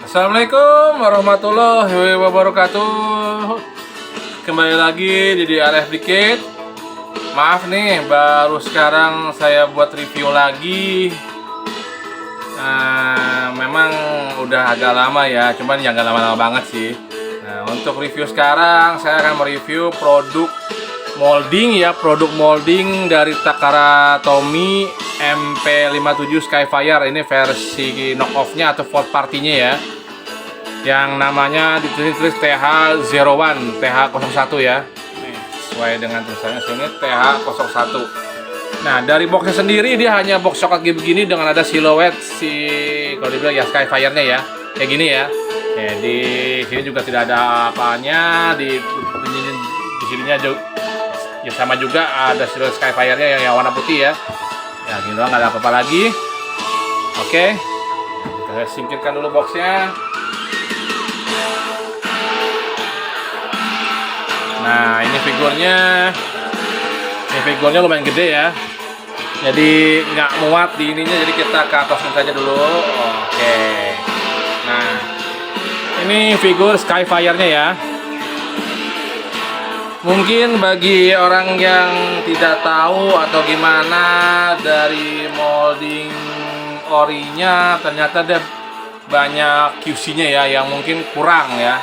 Assalamualaikum warahmatullahi wabarakatuh. Kembali lagi di DRF Dikit. Maaf nih, baru sekarang saya buat review lagi. Memang udah agak lama ya, cuman ya nggak lama-lama banget sih. Nah, untuk review sekarang saya akan mereview produk molding dari Takara Tomy MP57 Skyfire. Ini versi knock-off-nya atau fourth party-nya ya, yang namanya ditulis TH01 ya. Nih, sesuai dengan tulisannya sini TH01. Nah, dari boxnya sendiri dia hanya box coklat begini dengan ada siluet kalau dibilang ya Skyfire-nya ya, kayak gini ya. Di sini juga tidak ada apanya, di sininya ya sama juga ada siluet Skyfire-nya yang warna putih ya. Ya gini doang, nggak ada apa-apa lagi. Oke, kita singkirkan dulu boxnya. Nah, ini figurnya lumayan gede ya, jadi nggak muat di ininya, jadi kita ke atasnya saja dulu. Oke, nah ini figur Skyfire-nya ya. Mungkin bagi orang yang tidak tahu atau gimana, dari molding orinya ternyata ada banyak QC-nya ya yang mungkin kurang ya.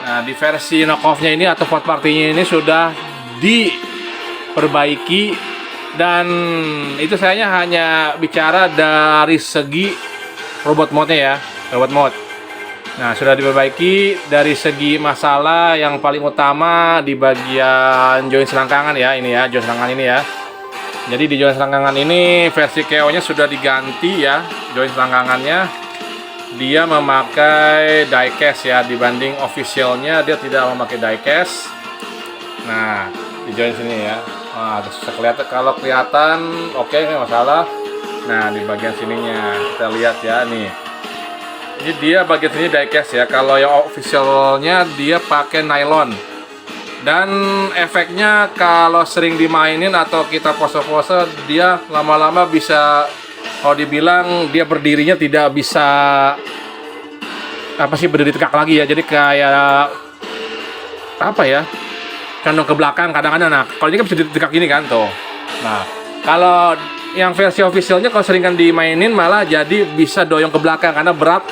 Nah, di versi knockoff-nya ini atau fourth party-nya ini sudah diperbaiki, dan itu saya hanya bicara dari segi robot mode-nya ya, robot mode. Nah, sudah diperbaiki dari segi masalah yang paling utama di bagian join selangkangan ya, ini ya, join selangkangan ini ya. Jadi di join selangkangan ini versi KO-nya sudah diganti ya, join selangkangannya. Dia memakai diecast ya, dibanding officialnya dia tidak memakai diecast. Nah, di join sini ya. Nah, bisa kelihatan, kalau kelihatan oke, nggak masalah. Nah, di bagian sininya kita lihat ya nih. Ini dia bagian sini diecast ya. Kalau yang officialnya dia pakai nylon. Dan efeknya kalau sering dimainin atau kita pose-pose, dia lama-lama bisa, kalau dibilang dia berdirinya tidak bisa berdiri tegak lagi ya. Jadi kayak apa ya, condong ke belakang kadang-kadang. Nah, kalau ini kan bisa tegak gini kan tuh. Nah, kalau yang versi officialnya kalau seringan dimainin malah jadi bisa doyong ke belakang karena berat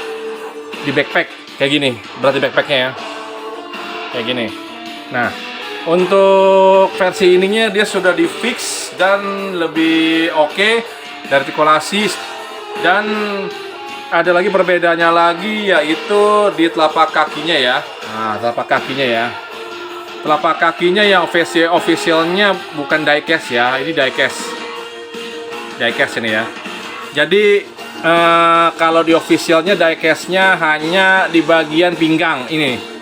di backpack kayak gini, berat di backpacknya ya, kayak gini. Nah, untuk versi ininya dia sudah di fix dan lebih oke dari artikulasi, dan ada lagi perbedaannya lagi, yaitu di telapak kakinya ya. Nah, telapak kakinya ya, telapak kakinya yang versi officialnya bukan diecast ya, ini diecast ini ya. Jadi kalau di officialnya diecast-nya hanya di bagian pinggang ini.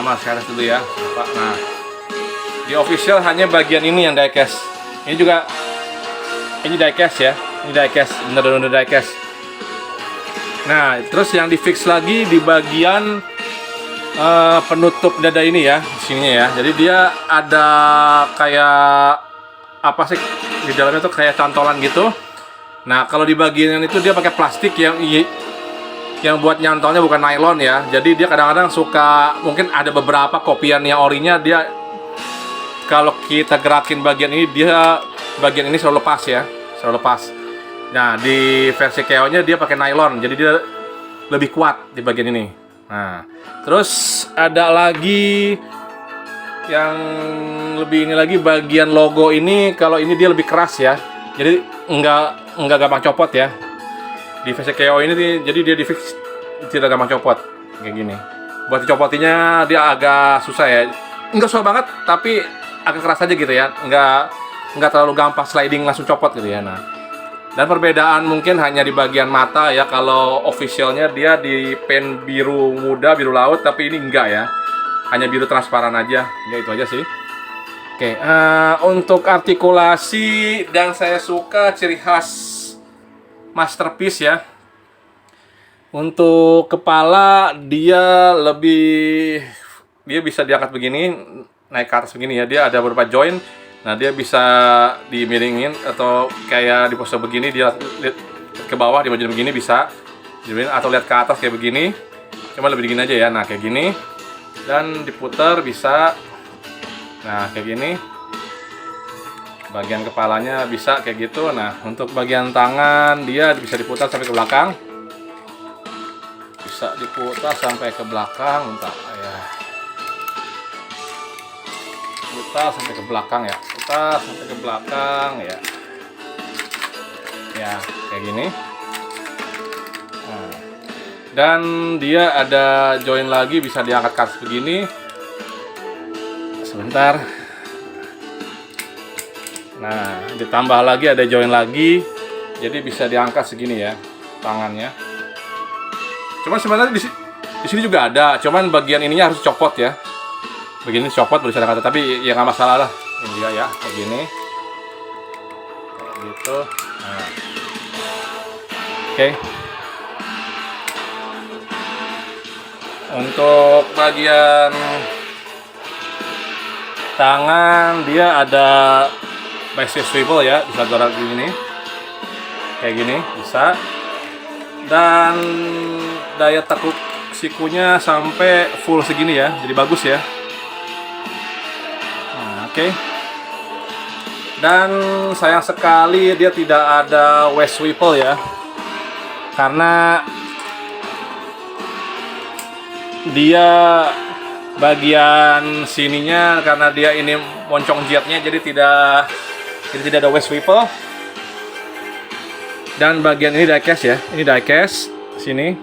Mas harus dulu ya, Pak. Nah, di official hanya bagian ini yang diecast. Ini juga ini diecast ya, ini diecast, bener-bener diecast. Nah, terus yang di fix lagi di bagian penutup dada ini ya, di sininya ya. Jadi dia ada kayak apa sih di dalamnya tuh, kayak cantolan gitu. Nah, kalau di bagian itu dia pakai plastik yang buat nyantolnya bukan nylon ya. Jadi dia kadang-kadang suka, mungkin ada beberapa kopian yang orinya, dia kalau kita gerakin bagian ini, dia bagian ini selalu lepas ya, selalu lepas. Nah, di versi KO-nya dia pakai nylon, jadi dia lebih kuat di bagian ini. Nah, terus ada lagi yang lebih ini lagi, bagian logo ini, kalau ini dia lebih keras ya. Jadi enggak gampang copot ya. Di versi KO ini jadi dia di fix tidak gampang copot kayak gini. Buat dicopotinya dia agak susah ya. Enggak susah banget, tapi agak keras aja gitu ya. Enggak terlalu gampang sliding langsung copot gitu ya. Nah, dan perbedaan mungkin hanya di bagian mata ya. Kalau officialnya dia di pen biru muda, biru laut, tapi ini enggak ya. Hanya biru transparan aja. Ya itu aja sih. Oke, untuk artikulasi, dan saya suka ciri khas Masterpiece ya. Untuk kepala dia bisa diangkat begini, naik ke atas begini ya. Dia ada beberapa join. Nah, dia bisa dimiringin atau kayak di pose begini, dia ke bawah, dimajuin begini bisa. atau lihat ke atas kayak begini. Cuma lebih dingin aja ya. Nah kayak gini, dan diputar bisa. Nah kayak gini. Bagian kepalanya bisa kayak gitu. Nah untuk bagian tangan dia bisa diputar sampai ke belakang. Bisa diputar sampai ke belakang. Bentar ya. Putar sampai ke belakang ya. Putar sampai ke belakang ya. Ya kayak gini. Nah, dan dia ada join lagi, bisa diangkat ke atas begini. Sebentar. Nah ditambah lagi ada join lagi, jadi bisa diangkat segini ya tangannya. Cuman sebenarnya di sini juga ada, cuman bagian ininya harus copot ya. Begini copot bisa diangkat, tapi ya nggak masalah lah. Ini dia ya kayak gini, kayak gitu. Nah. Oke. Untuk bagian tangan dia ada bicycle swivel ya, bisa dorong gini, kayak gini bisa. Dan daya tekuk sikunya sampai full segini ya, jadi bagus ya. Nah, oke. Dan sayang sekali dia tidak ada waist swivel ya, karena dia bagian sininya, karena dia ini moncong jetnya, jadi tidak ada waist swivel. Dan bagian ini diecast ya, ini diecast sini,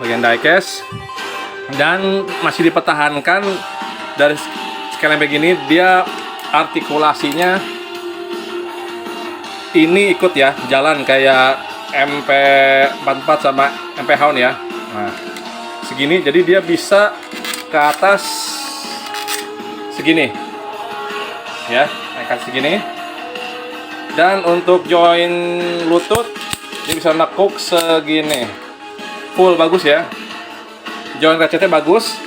bagian diecast, dan masih dipertahankan dari sekalian begini. Dia artikulasinya ini ikut ya, jalan kayak MP44 sama MP Hound ya. Nah, segini, jadi dia bisa ke atas segini ya, naikkan segini. Dan untuk join lutut dia bisa nekuk segini full, bagus ya, join ratchetnya bagus.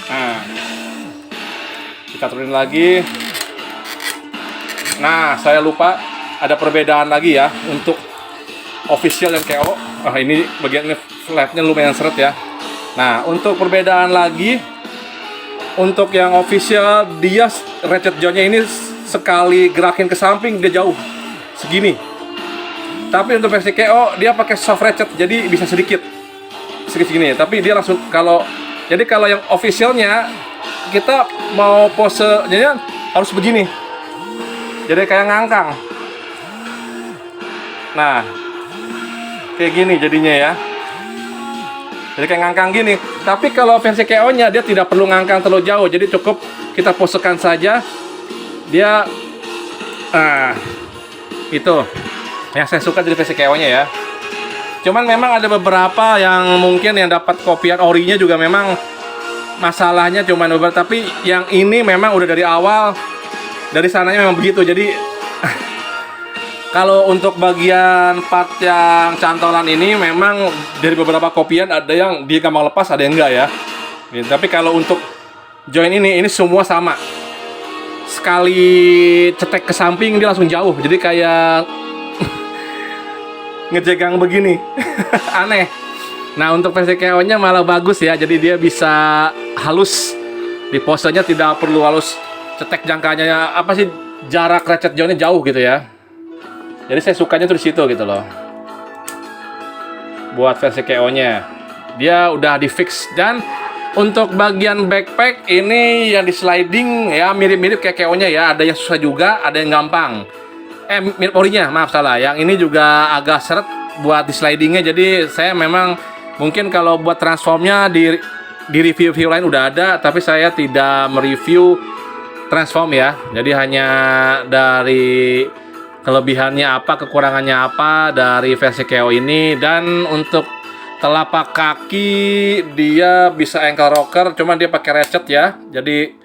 Nah kita turunin lagi. Nah saya lupa, ada perbedaan lagi ya untuk official dan KO. Ini bagian flapnya lumayan seret ya. Nah untuk perbedaan lagi, untuk yang official dia ratchet jointnya ini sekali gerakin ke samping dia jauh segini. Tapi untuk versi KO dia pakai soft ratchet, jadi bisa sedikit segini. Tapi dia langsung jadi kalau yang officialnya kita mau posenya harus begini, jadi kayak ngangkang. Nah kayak gini jadinya ya, jadi kayak ngangkang gini. Tapi kalau versi KO nya dia tidak perlu ngangkang terlalu jauh, jadi cukup kita posekan saja. Dia itu yang saya suka dari versi KO nya ya. Cuman memang ada beberapa yang mungkin yang dapat kopian orinya juga memang masalahnya cuman beberapa, tapi yang ini memang udah dari awal, dari sananya memang begitu. Jadi kalau untuk bagian part yang cantolan ini memang dari beberapa kopian ada yang dia gampang lepas, ada yang enggak ya. Tapi kalau untuk join ini semua sama. Sekali cetek ke samping dia langsung jauh, jadi kayak ngejegang begini. Aneh. Nah untuk versi KO nya malah bagus ya, jadi dia bisa halus di posenya, tidak perlu halus cetek. Jangkanya apa sih, jarak ratchet jointnya jauh gitu ya. Jadi saya sukanya tuh di situ gitu loh. Buat versi KO nya dia udah di fix. Dan untuk bagian backpack ini yang di sliding ya mirip-mirip kayak KO nya ya. Ada yang susah juga, ada yang gampang. Mirip orinya, maaf salah. Yang ini juga agak seret buat di slidingnya. Jadi saya memang mungkin kalau buat transformnya di review lain udah ada, tapi saya tidak mereview transform ya. Jadi hanya dari kelebihannya apa, kekurangannya apa dari versi KO ini. Dan untuk telapak kaki dia bisa ankle rocker, cuma dia pakai ratchet ya, jadi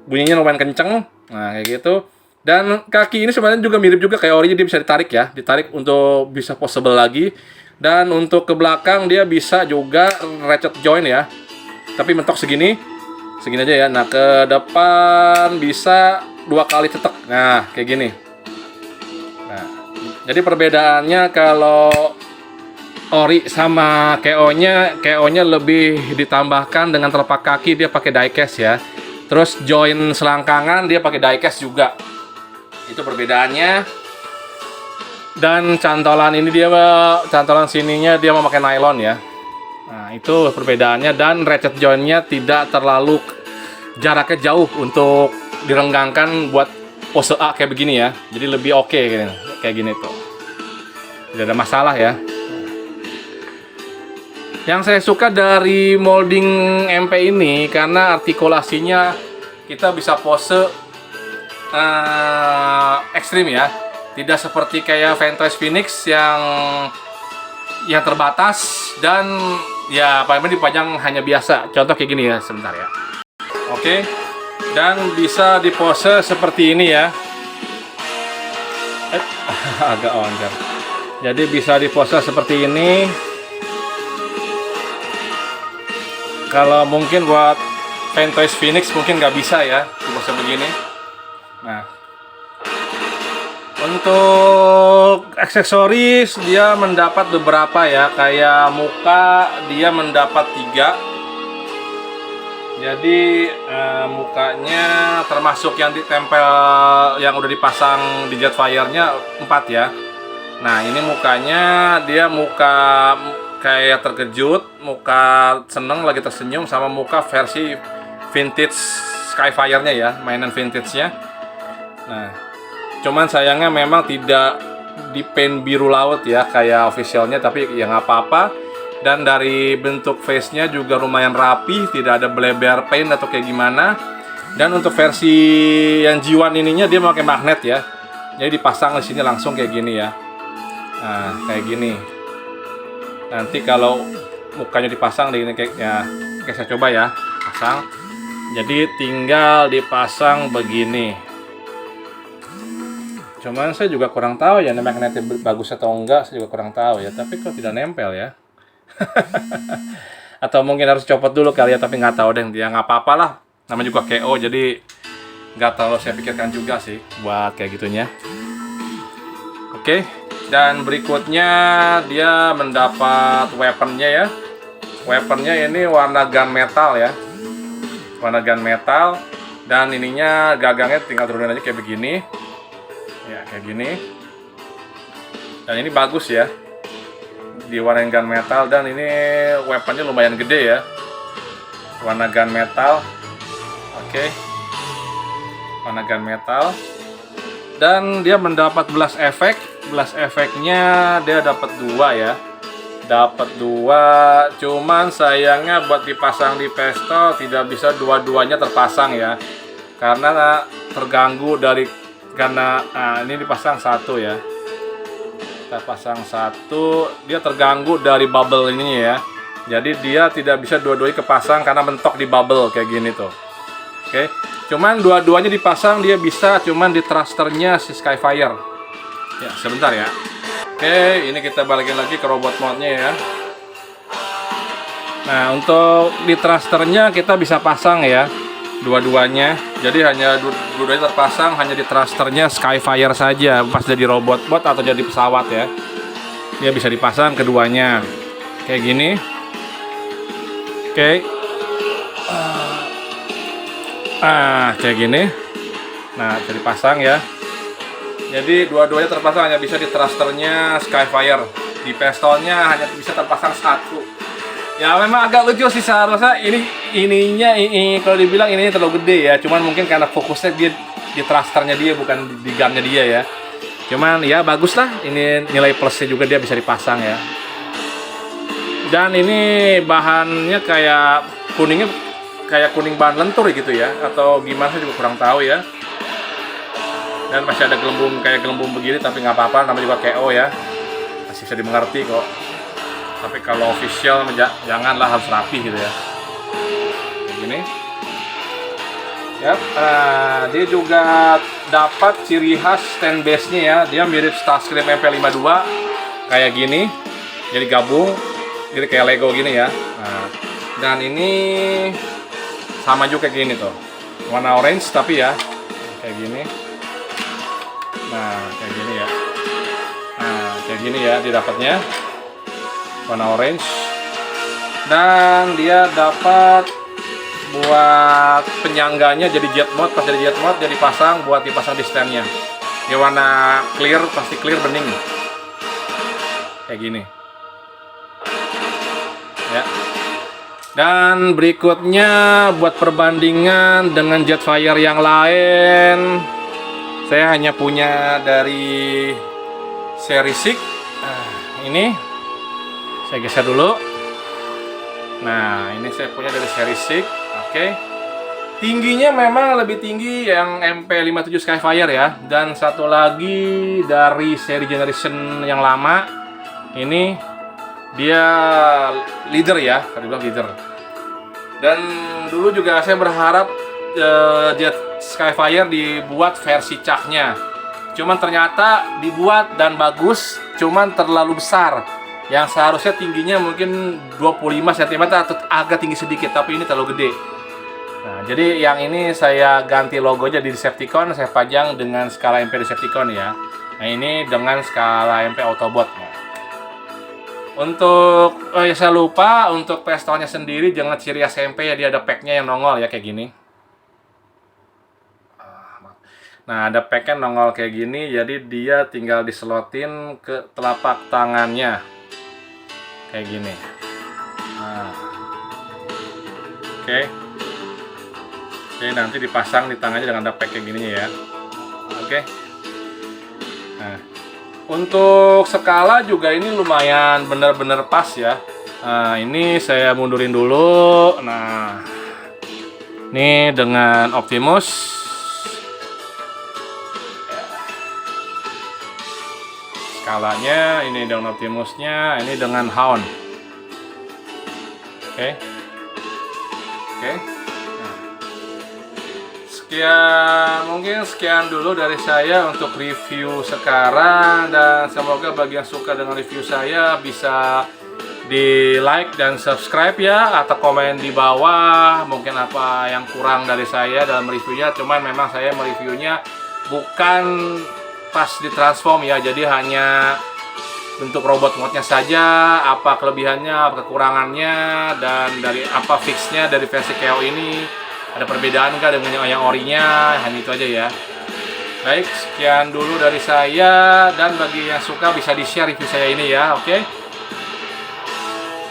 bunyinya lumayan kenceng. Nah kayak gitu. Dan kaki ini sebenarnya juga mirip juga kayak orinya, dia bisa ditarik ya, ditarik untuk bisa possible lagi. Dan untuk ke belakang dia bisa juga ratchet joint ya, tapi mentok segini aja ya. Nah ke depan bisa 2 kali cetek, nah kayak gini. Nah Jadi perbedaannya kalau ori sama KO-nya lebih ditambahkan dengan telapak kaki dia pakai diecast ya. Terus join selangkangan dia pakai diecast juga. Itu perbedaannya. Dan cantolan sininya dia memakai nylon ya. Nah, itu perbedaannya. Dan ratchet jointnya tidak terlalu jaraknya jauh untuk direnggangkan buat pose A kayak begini ya. Jadi lebih oke kayak gini tuh. Tidak ada masalah ya. Yang saya suka dari molding MP ini karena artikulasinya kita bisa pose ekstrim ya. Tidak seperti kayak Ventoise Phoenix yang terbatas dan ya paling dipajang hanya biasa. Contoh kayak gini ya, sebentar ya. Oke. Dan bisa dipose seperti ini ya. Agak oncar. Jadi bisa dipose seperti ini. Kalau mungkin buat Ventoise Phoenix mungkin nggak bisa ya dipose begini. Nah, untuk aksesoris dia mendapat beberapa ya, kayak muka dia mendapat 3. Jadi mukanya termasuk yang ditempel yang udah dipasang di Jetfire-nya 4 ya. Nah, ini mukanya dia muka kayak terkejut, muka seneng lagi tersenyum, sama muka versi vintage Skyfire-nya ya, mainan vintage-nya. Nah, cuman sayangnya memang tidak di paint biru laut ya kayak officialnya, tapi ya nggak apa-apa. Dan dari bentuk face-nya juga lumayan rapi, tidak ada bleber paint atau kayak gimana. Dan untuk versi yang G1 ininya dia pakai magnet ya, jadi dipasang di sini langsung kayak gini ya. Nah, kayak gini. Nanti kalau mukanya dipasang di ini kayaknya, oke saya coba ya, pasang. Jadi tinggal dipasang begini. Cuman saya juga kurang tahu ya magnetnya bagus atau enggak, saya juga kurang tahu ya. Tapi kok tidak nempel ya? Atau mungkin harus copot dulu kali ya, tapi nggak tahu deh. Ya nggak apa-apa lah. Namanya juga KO, jadi nggak terlalu saya pikirkan juga sih buat kayak gitunya. Oke. Dan berikutnya dia mendapat weaponnya ya. Weaponnya ini warna gunmetal ya. Warna gunmetal. Dan ininya gagangnya tinggal turunin aja kayak begini. Ya kayak gini. Dan ini bagus ya. Diwarnain gunmetal. Dan ini weaponnya lumayan gede ya. Warna gunmetal. Oke. Warna gunmetal. Dan dia mendapat blast effect. Blast efeknya dia dapat 2 ya, dapat 2. Cuman sayangnya buat dipasang di pistol tidak bisa dua-duanya terpasang ya, karena terganggu karena ini dipasang 1 ya, kita pasang 1, dia terganggu dari bubble ini ya, jadi dia tidak bisa dua-duanya kepasang karena mentok di bubble kayak gini tuh. Oke, cuman dua-duanya dipasang dia bisa, cuman di thrusternya si Skyfire. Ya, sebentar ya. Oke, ini kita balikin lagi ke robot mode-nya ya. Nah, untuk di thrusternya kita bisa pasang ya, dua-duanya. Jadi hanya dua-duanya terpasang hanya di thrusternya Skyfire saja, pas jadi robot bot atau jadi pesawat ya. Dia bisa dipasang keduanya. Kayak gini. Oke. Kayak gini. Nah, bisa dipasang ya. Jadi dua-duanya terpasang hanya bisa di thrusternya Skyfire. Di pistolnya hanya bisa terpasang 1. Ya memang agak lucu sih, seharusnya ininya kalau dibilang ini terlalu gede ya. Cuman mungkin karena fokusnya dia di thrusternya dia, bukan di gunnya dia ya. Cuman ya bagus lah, ini nilai plusnya juga dia bisa dipasang ya. Dan ini bahannya kayak kuningnya kayak kuning bahan lentur gitu ya, atau gimana saya juga kurang tahu ya. Dan masih ada gelembung begini, tapi nggak apa-apa, namanya juga KO ya, masih bisa dimengerti kok. Tapi kalau official janganlah, harus rapi gitu ya, kayak gini. Yap, dia juga dapat ciri khas stand base-nya ya, dia mirip Starscream MP52 kayak gini, jadi gabung, jadi kayak Lego gini ya. Dan ini sama juga kayak gini tuh, warna orange tapi ya kayak gini. Nah, kayak gini ya. Nah, gini ya dia dapatnya, warna orange. Dan dia dapat buat penyangganya jadi jet mode, pas jadi jet mode jadi pasang buat dipasang di standnya. Dia warna clear, pasti clear bening. Kayak gini. Ya. Dan berikutnya buat perbandingan dengan Jetfire yang lain, saya hanya punya dari seri 6. Ini saya geser dulu. Nah, ini saya punya dari seri 6. Oke. Tingginya memang lebih tinggi yang MP57 Skyfire ya. Dan satu lagi dari seri generation yang lama, ini dia leader ya, tadi bilang leader. Dan dulu juga saya berharap Jet Skyfire dibuat versi caknya. Cuman ternyata dibuat dan bagus, cuman terlalu besar. Yang seharusnya tingginya mungkin 25 cm atau agak tinggi sedikit, tapi ini terlalu gede. Nah, jadi yang ini saya ganti logonya di Decepticon, saya pajang dengan skala MP Decepticon ya. Nah, ini dengan skala MP Autobot. Nah, untuk saya lupa untuk pistolnya sendiri jangan ciri SMP ya, dia ada packnya yang nongol ya kayak gini. Nah, ada packnya nongol kayak gini, jadi dia tinggal diselotin ke telapak tangannya kayak gini. Nah, oke. Oke, nanti dipasang di tangannya dengan ada pack kayak gini ya. Oke. Nah, untuk skala juga ini lumayan bener-bener pas ya. Nah, ini saya mundurin dulu. Nah, ini dengan Optimus. Skalanya ini dengan Optimusnya, ini dengan Hound. Oke. Oke. Sekian dulu dari saya untuk review sekarang, dan semoga bagi yang suka dengan review saya bisa di like dan subscribe ya, atau komen di bawah mungkin apa yang kurang dari saya dalam reviewnya. Cuman memang saya mereviewnya bukan pas ditransform ya, jadi hanya bentuk robot modnya saja, apa kelebihannya, apa kekurangannya, dan dari apa fixnya dari versi KO ini. Ada perbedaan nggak dengan yang orinya? Hanya itu aja ya. Baik, sekian dulu dari saya, dan bagi yang suka bisa di-share review saya ini ya, oke?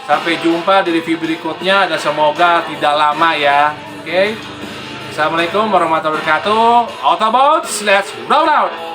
Sampai jumpa di review berikutnya, dan semoga tidak lama ya, oke? Assalamualaikum warahmatullahi wabarakatuh. Autobots, let's roll out!